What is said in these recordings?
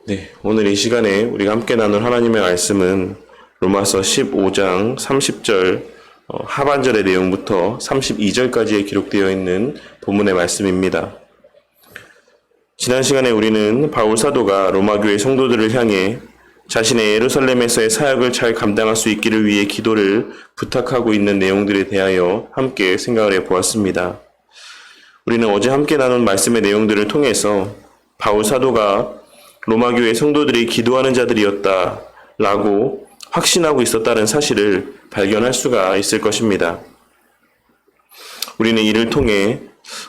네, 오늘 이 시간에 우리가 함께 나눌 하나님의 말씀은 로마서 15장 30절 하반절의 내용부터 32절까지에 기록되어 있는 본문의 말씀입니다. 지난 시간에 우리는 바울 사도가 로마 교회 성도들을 향해 자신의 예루살렘에서의 사역을 잘 감당할 수 있기를 위해 기도를 부탁하고 있는 내용들에 대하여 함께 생각을 해보았습니다. 우리는 어제 함께 나눈 말씀의 내용들을 통해서 바울 사도가 로마 교회 성도들이 기도하는 자들이었다라고 확신하고 있었다는 사실을 발견할 수가 있을 것입니다. 우리는 이를 통해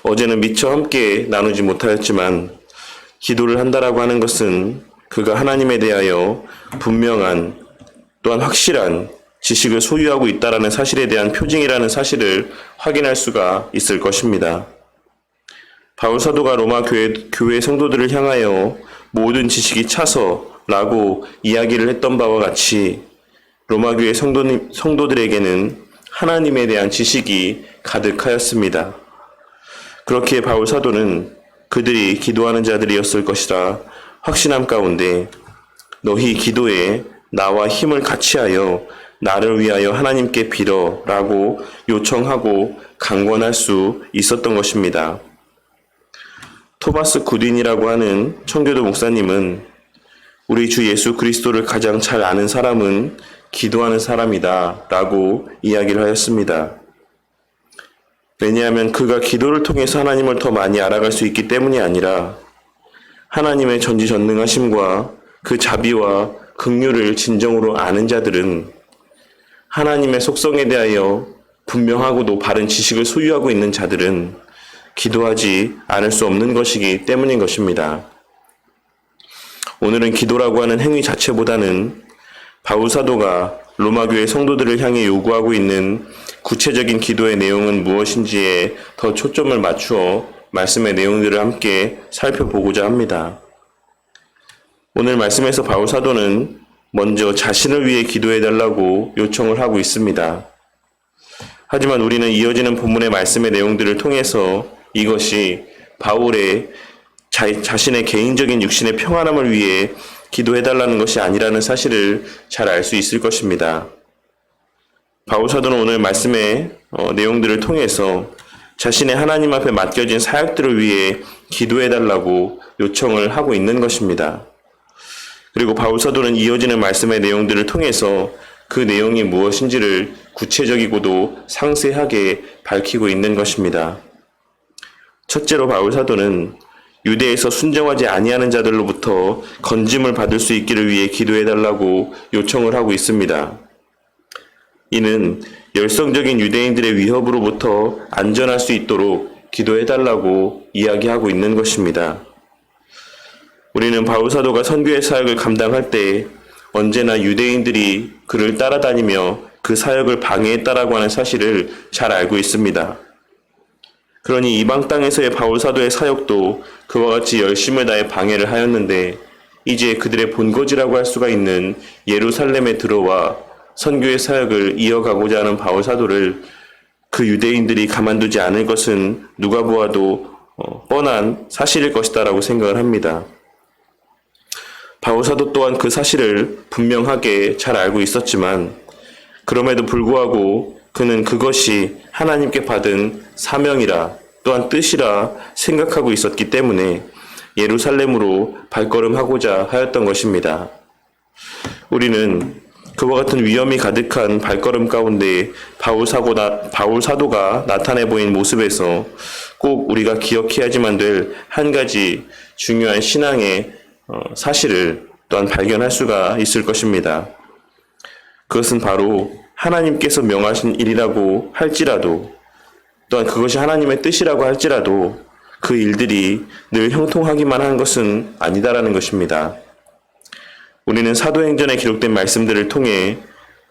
어제는 미처 함께 나누지 못하였지만 기도를 한다라고 하는 것은 그가 하나님에 대하여 분명한 또한 확실한 지식을 소유하고 있다라는 사실에 대한 표징이라는 사실을 확인할 수가 있을 것입니다. 바울 사도가 로마 교회 성도들을 향하여 모든 지식이 차서라고 이야기를 했던 바와 같이 로마 교회 성도들에게는 하나님에 대한 지식이 가득하였습니다. 그렇기에 바울 사도는 그들이 기도하는 자들이었을 것이라 확신함 가운데 너희 기도에 나와 힘을 같이하여 나를 위하여 하나님께 빌어라고 요청하고 강권할 수 있었던 것입니다. 토마스 구딘이라고 하는 청교도 목사님은 우리 주 예수 그리스도를 가장 잘 아는 사람은 기도하는 사람이다 라고 이야기를 하였습니다. 왜냐하면 그가 기도를 통해서 하나님을 더 많이 알아갈 수 있기 때문이 아니라 하나님의 전지전능하심과 그 자비와 긍휼을 진정으로 아는 자들은 하나님의 속성에 대하여 분명하고도 바른 지식을 소유하고 있는 자들은 기도하지 않을 수 없는 것이기 때문인 것입니다. 오늘은 기도라고 하는 행위 자체보다는 바울 사도가 로마 교회 성도들을 향해 요구하고 있는 구체적인 기도의 내용은 무엇인지에 더 초점을 맞추어 말씀의 내용들을 함께 살펴보고자 합니다. 오늘 말씀에서 바울 사도는 먼저 자신을 위해 기도해달라고 요청을 하고 있습니다. 하지만 우리는 이어지는 본문의 말씀의 내용들을 통해서 이것이 바울의 자신의 개인적인 육신의 평안함을 위해 기도해달라는 것이 아니라는 사실을 잘 알 수 있을 것입니다. 바울 사도는 오늘 말씀의 내용들을 통해서 자신의 하나님 앞에 맡겨진 사역들을 위해 기도해달라고 요청을 하고 있는 것입니다. 그리고 바울 사도는 이어지는 말씀의 내용들을 통해서 그 내용이 무엇인지를 구체적이고도 상세하게 밝히고 있는 것입니다. 첫째로 바울 사도는 유대에서 순종하지 아니하는 자들로부터 건짐을 받을 수 있기를 위해 기도해달라고 요청을 하고 있습니다. 이는 열성적인 유대인들의 위협으로부터 안전할 수 있도록 기도해달라고 이야기하고 있는 것입니다. 우리는 바울 사도가 선교의 사역을 감당할 때 언제나 유대인들이 그를 따라다니며 그 사역을 방해했다라고 하는 사실을 잘 알고 있습니다. 그러니 이방 땅에서의 바울 사도의 사역도 그와 같이 열심을 다해 방해를 하였는데 이제 그들의 본거지라고 할 수가 있는 예루살렘에 들어와 선교의 사역을 이어가고자 하는 바울 사도를 그 유대인들이 가만두지 않을 것은 누가 보아도 뻔한 사실일 것이다라고 생각을 합니다. 바울 사도 또한 그 사실을 분명하게 잘 알고 있었지만 그럼에도 불구하고 그는 그것이 하나님께 받은 사명이라 또한 뜻이라 생각하고 있었기 때문에 예루살렘으로 발걸음하고자 하였던 것입니다. 우리는 그와 같은 위험이 가득한 발걸음 가운데 바울 사도가 나타내 보인 모습에서 꼭 우리가 기억해야지만 될 한 가지 중요한 신앙의 사실을 또한 발견할 수가 있을 것입니다. 그것은 바로 하나님께서 명하신 일이라고 할지라도 또한 그것이 하나님의 뜻이라고 할지라도 그 일들이 늘 형통하기만 한 것은 아니다라는 것입니다. 우리는 사도행전에 기록된 말씀들을 통해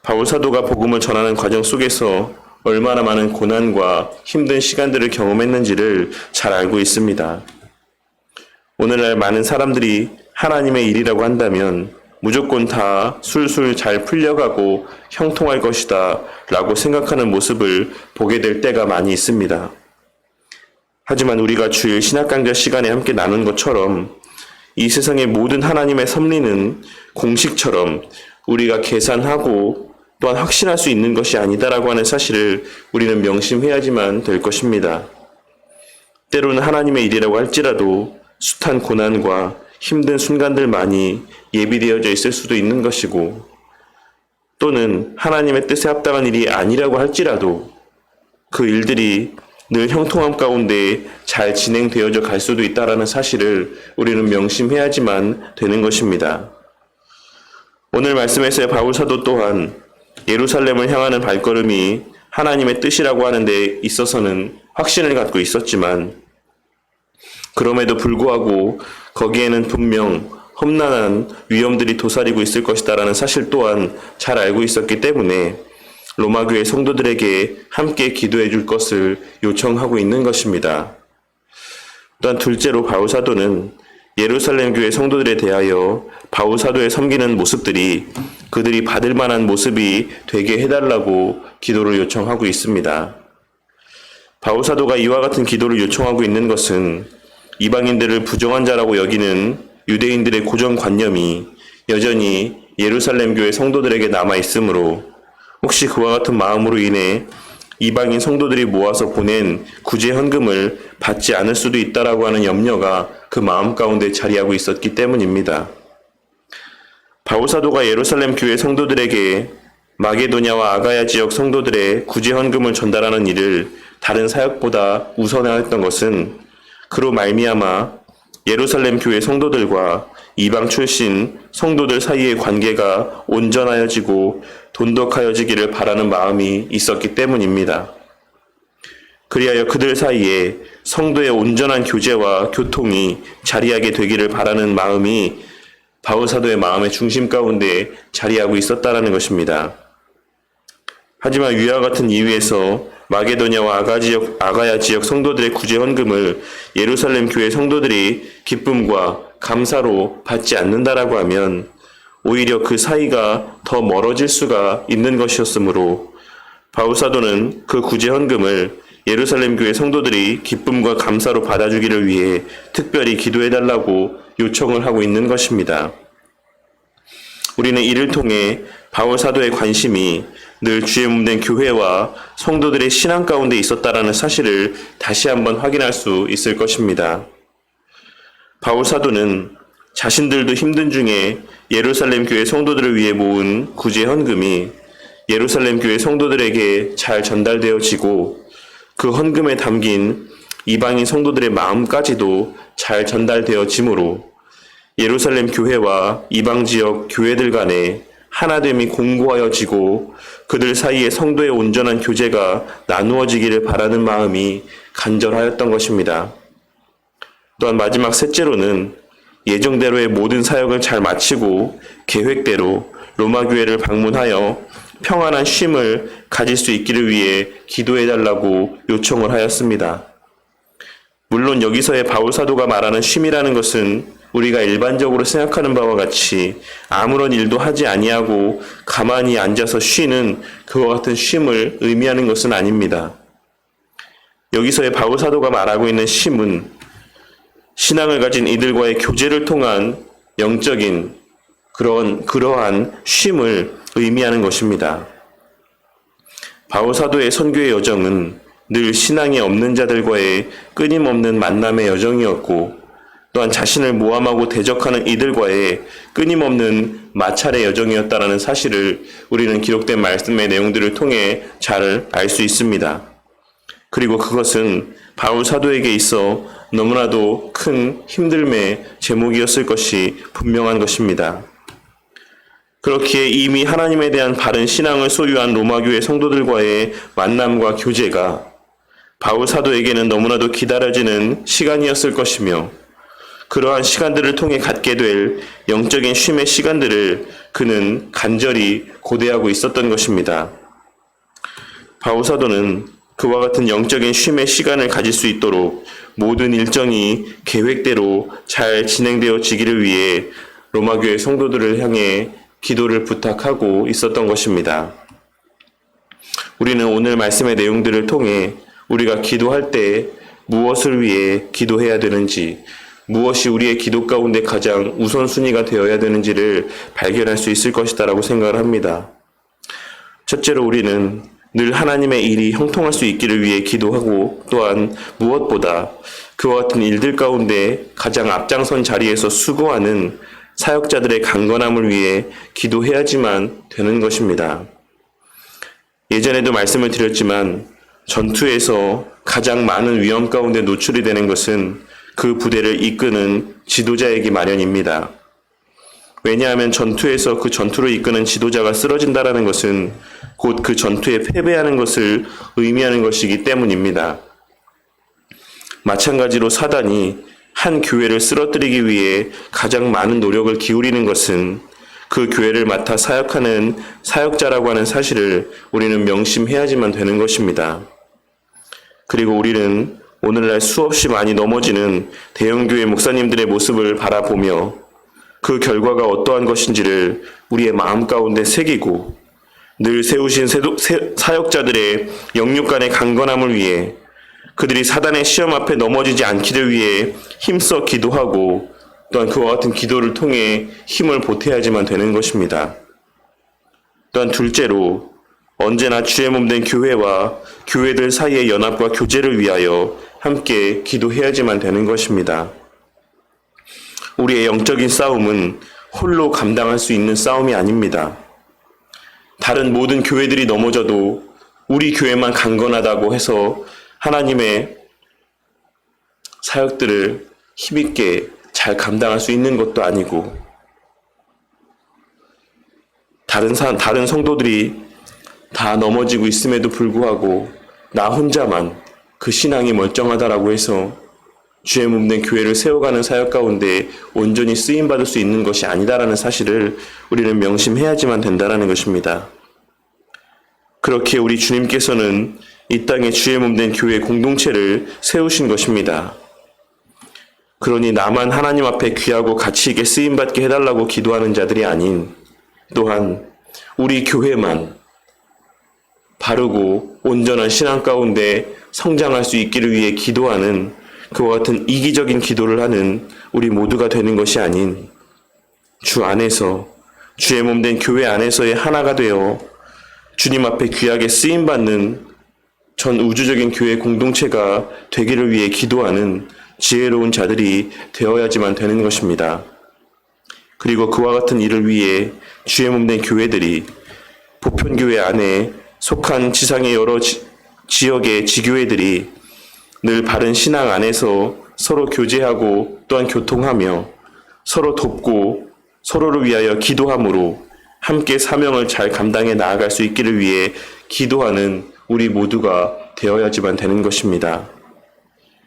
바울 사도가 복음을 전하는 과정 속에서 얼마나 많은 고난과 힘든 시간들을 경험했는지를 잘 알고 있습니다. 오늘날 많은 사람들이 하나님의 일이라고 한다면 무조건 다 술술 잘 풀려가고 형통할 것이다 라고 생각하는 모습을 보게 될 때가 많이 있습니다. 하지만 우리가 주일 신학강좌 시간에 함께 나눈 것처럼 이 세상의 모든 하나님의 섭리는 공식처럼 우리가 계산하고 또한 확신할 수 있는 것이 아니다라고 하는 사실을 우리는 명심해야지만 될 것입니다. 때로는 하나님의 일이라고 할지라도 숱한 고난과 힘든 순간들만이 예비되어져 있을 수도 있는 것이고, 또는 하나님의 뜻에 합당한 일이 아니라고 할지라도 그 일들이 늘 형통함 가운데 잘 진행되어져 갈 수도 있다라는 사실을 우리는 명심해야지만 되는 것입니다. 오늘 말씀에서의 바울 사도 또한 예루살렘을 향하는 발걸음이 하나님의 뜻이라고 하는 데 있어서는 확신을 갖고 있었지만, 그럼에도 불구하고 거기에는 분명 험난한 위험들이 도사리고 있을 것이다라는 사실 또한 잘 알고 있었기 때문에 로마 교회 성도들에게 함께 기도해 줄 것을 요청하고 있는 것입니다. 또한 둘째로 바울 사도는 예루살렘 교회 성도들에 대하여 바울 사도의 섬기는 모습들이 그들이 받을 만한 모습이 되게 해달라고 기도를 요청하고 있습니다. 바울 사도가 이와 같은 기도를 요청하고 있는 것은 이방인들을 부정한 자라고 여기는 유대인들의 고정관념이 여전히 예루살렘 교회 성도들에게 남아있으므로 혹시 그와 같은 마음으로 인해 이방인 성도들이 모아서 보낸 구제 헌금을 받지 않을 수도 있다라고 하는 염려가 그 마음 가운데 자리하고 있었기 때문입니다. 바울 사도가 예루살렘 교회 성도들에게 마게도냐와 아가야 지역 성도들의 구제 헌금을 전달하는 일을 다른 사역보다 우선하였던 것은 그로 말미암아 예루살렘 교회 성도들과 이방 출신 성도들 사이의 관계가 온전하여지고 돈독하여지기를 바라는 마음이 있었기 때문입니다. 그리하여 그들 사이에 성도의 온전한 교제와 교통이 자리하게 되기를 바라는 마음이 바울 사도의 마음의 중심 가운데 자리하고 있었다라는 것입니다. 하지만 위와 같은 이유에서 마게도냐와 아가야 지역 성도들의 구제 헌금을 예루살렘 교회 성도들이 기쁨과 감사로 받지 않는다라고 하면 오히려 그 사이가 더 멀어질 수가 있는 것이었으므로 바울 사도는 그 구제 헌금을 예루살렘 교회 성도들이 기쁨과 감사로 받아주기를 위해 특별히 기도해달라고 요청을 하고 있는 것입니다. 우리는 이를 통해 바울 사도의 관심이 늘 주의 몸된 교회와 성도들의 신앙 가운데 있었다라는 사실을 다시 한번 확인할 수 있을 것입니다. 바울 사도는 자신들도 힘든 중에 예루살렘 교회 성도들을 위해 모은 구제 헌금이 예루살렘 교회 성도들에게 잘 전달되어지고 그 헌금에 담긴 이방인 성도들의 마음까지도 잘 전달되어지므로 예루살렘 교회와 이방 지역 교회들 간에 하나됨이 공고하여지고 그들 사이에 성도의 온전한 교제가 나누어지기를 바라는 마음이 간절하였던 것입니다. 또한 마지막 셋째로는 예정대로의 모든 사역을 잘 마치고 계획대로 로마 교회를 방문하여 평안한 쉼을 가질 수 있기를 위해 기도해달라고 요청을 하였습니다. 물론 여기서의 바울 사도가 말하는 쉼이라는 것은 우리가 일반적으로 생각하는 바와 같이 아무런 일도 하지 아니하고 가만히 앉아서 쉬는 그와 같은 쉼을 의미하는 것은 아닙니다. 여기서의 바울 사도가 말하고 있는 쉼은 신앙을 가진 이들과의 교제를 통한 영적인 그러한 쉼을 의미하는 것입니다. 바울 사도의 선교의 여정은 늘 신앙이 없는 자들과의 끊임없는 만남의 여정이었고 또한 자신을 모함하고 대적하는 이들과의 끊임없는 마찰의 여정이었다라는 사실을 우리는 기록된 말씀의 내용들을 통해 잘 알 수 있습니다. 그리고 그것은 바울 사도에게 있어 너무나도 큰 힘듦의 제목이었을 것이 분명한 것입니다. 그렇기에 이미 하나님에 대한 바른 신앙을 소유한 로마교회 성도들과의 만남과 교제가 바울 사도에게는 너무나도 기다려지는 시간이었을 것이며 그러한 시간들을 통해 갖게 될 영적인 쉼의 시간들을 그는 간절히 고대하고 있었던 것입니다. 바울 사도는 그와 같은 영적인 쉼의 시간을 가질 수 있도록 모든 일정이 계획대로 잘 진행되어지기를 위해 로마교회 성도들을 향해 기도를 부탁하고 있었던 것입니다. 우리는 오늘 말씀의 내용들을 통해 우리가 기도할 때 무엇을 위해 기도해야 되는지, 무엇이 우리의 기도 가운데 가장 우선순위가 되어야 되는지를 발견할 수 있을 것이다라고 생각을 합니다. 첫째로 우리는 늘 하나님의 일이 형통할 수 있기를 위해 기도하고, 또한 무엇보다 그와 같은 일들 가운데 가장 앞장선 자리에서 수고하는 사역자들의 강건함을 위해 기도해야지만 되는 것입니다. 예전에도 말씀을 드렸지만 전투에서 가장 많은 위험 가운데 노출이 되는 것은 그 부대를 이끄는 지도자에게 마련입니다. 왜냐하면 전투에서 그 전투를 이끄는 지도자가 쓰러진다는 것은 곧 그 전투에 패배하는 것을 의미하는 것이기 때문입니다. 마찬가지로 사단이 한 교회를 쓰러뜨리기 위해 가장 많은 노력을 기울이는 것은 그 교회를 맡아 사역하는 사역자라고 하는 사실을 우리는 명심해야지만 되는 것입니다. 그리고 우리는 오늘날 수없이 많이 넘어지는 대형교회 목사님들의 모습을 바라보며 그 결과가 어떠한 것인지를 우리의 마음 가운데 새기고, 늘 세우신 사역자들의 영육 간의 강건함을 위해, 그들이 사단의 시험 앞에 넘어지지 않기를 위해 힘써 기도하고, 또한 그와 같은 기도를 통해 힘을 보태야지만 되는 것입니다. 또한 둘째로, 언제나 주의 몸된 교회와 교회들 사이의 연합과 교제를 위하여 함께 기도해야지만 되는 것입니다. 우리의 영적인 싸움은 홀로 감당할 수 있는 싸움이 아닙니다. 다른 모든 교회들이 넘어져도 우리 교회만 강건하다고 해서 하나님의 사역들을 힘있게 잘 감당할 수 있는 것도 아니고, 다른 성도들이 다 넘어지고 있음에도 불구하고 나 혼자만 그 신앙이 멀쩡하다라고 해서 주의 몸된 교회를 세워가는 사역 가운데 온전히 쓰임받을 수 있는 것이 아니다라는 사실을 우리는 명심해야지만 된다라는 것입니다. 그렇게 우리 주님께서는 이 땅에 주의 몸된 교회 공동체를 세우신 것입니다. 그러니 나만 하나님 앞에 귀하고 가치 있게 쓰임받게 해달라고 기도하는 자들이 아닌, 또한 우리 교회만 바르고 온전한 신앙 가운데 성장할 수 있기를 위해 기도하는 그와 같은 이기적인 기도를 하는 우리 모두가 되는 것이 아닌, 주 안에서 주의 몸된 교회 안에서의 하나가 되어 주님 앞에 귀하게 쓰임받는 전 우주적인 교회 공동체가 되기를 위해 기도하는 지혜로운 자들이 되어야지만 되는 것입니다. 그리고 그와 같은 일을 위해 주의 몸된 교회들이 보편교회 안에 속한 지상의 여러 지역의 지교회들이 늘 바른 신앙 안에서 서로 교제하고, 또한 교통하며 서로 돕고 서로를 위하여 기도함으로 함께 사명을 잘 감당해 나아갈 수 있기를 위해 기도하는 우리 모두가 되어야지만 되는 것입니다.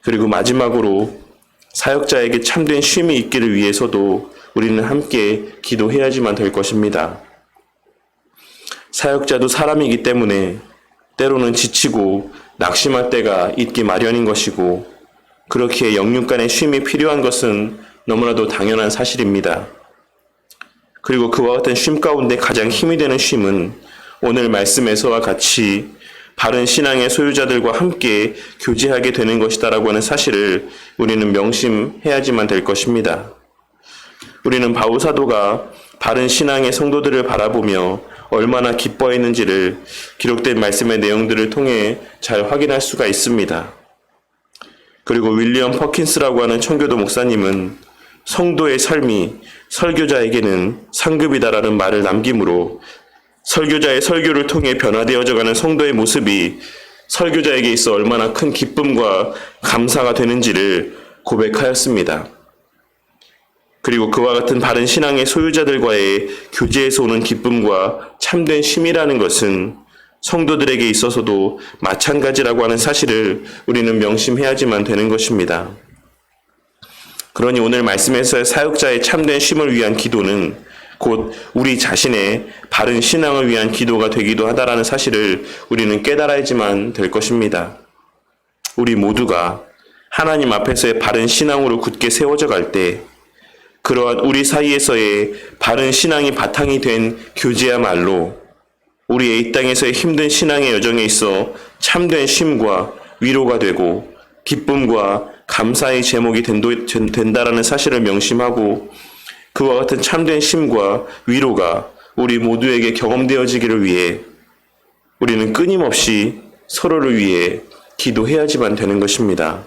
그리고 마지막으로 사역자에게 참된 쉼이 있기를 위해서도 우리는 함께 기도해야지만 될 것입니다. 사역자도 사람이기 때문에 때로는 지치고 낙심할 때가 있기 마련인 것이고, 그렇기에 영육 간의 쉼이 필요한 것은 너무나도 당연한 사실입니다. 그리고 그와 같은 쉼 가운데 가장 힘이 되는 쉼은 오늘 말씀에서와 같이 바른 신앙의 소유자들과 함께 교제하게 되는 것이다라고 하는 사실을 우리는 명심해야지만 될 것입니다. 우리는 바울 사도가 바른 신앙의 성도들을 바라보며 얼마나 기뻐했는지를 기록된 말씀의 내용들을 통해 잘 확인할 수가 있습니다. 그리고 윌리엄 퍼킨스라고 하는 청교도 목사님은 성도의 삶이 설교자에게는 상급이다라는 말을 남기므로 설교자의 설교를 통해 변화되어져가는 성도의 모습이 설교자에게 있어 얼마나 큰 기쁨과 감사가 되는지를 고백하였습니다. 그리고 그와 같은 바른 신앙의 소유자들과의 교제에서 오는 기쁨과 참된 쉼이라는 것은 성도들에게 있어서도 마찬가지라고 하는 사실을 우리는 명심해야지만 되는 것입니다. 그러니 오늘 말씀에서의 사역자의 참된 쉼을 위한 기도는 곧 우리 자신의 바른 신앙을 위한 기도가 되기도 하다라는 사실을 우리는 깨달아야지만 될 것입니다. 우리 모두가 하나님 앞에서의 바른 신앙으로 굳게 세워져 갈 때 그러한 우리 사이에서의 바른 신앙이 바탕이 된 교제야말로 우리의 이 땅에서의 힘든 신앙의 여정에 있어 참된 쉼과 위로가 되고, 기쁨과 감사의 제목이 된다라는 사실을 명심하고 그와 같은 참된 쉼과 위로가 우리 모두에게 경험되어지기를 위해 우리는 끊임없이 서로를 위해 기도해야지만 되는 것입니다.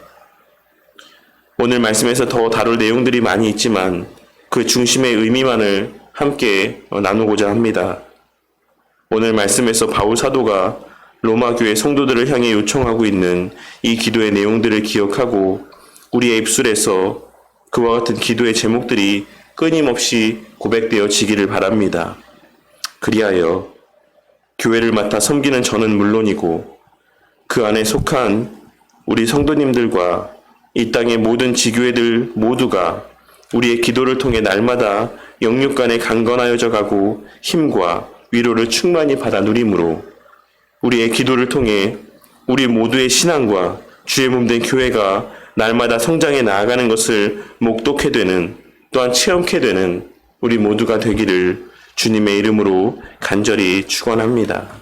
오늘 말씀에서 더 다룰 내용들이 많이 있지만 그 중심의 의미만을 함께 나누고자 합니다. 오늘 말씀에서 바울 사도가 로마 교회 성도들을 향해 요청하고 있는 이 기도의 내용들을 기억하고 우리의 입술에서 그와 같은 기도의 제목들이 끊임없이 고백되어지기를 바랍니다. 그리하여 교회를 맡아 섬기는 저는 물론이고 그 안에 속한 우리 성도님들과 이 땅의 모든 지교회들 모두가 우리의 기도를 통해 날마다 영육 간에 강건하여져 가고 힘과 위로를 충만히 받아 누림으로 우리의 기도를 통해 우리 모두의 신앙과 주의 몸된 교회가 날마다 성장해 나아가는 것을 목독해 되는 또한 체험케 되는 우리 모두가 되기를 주님의 이름으로 간절히 축원합니다.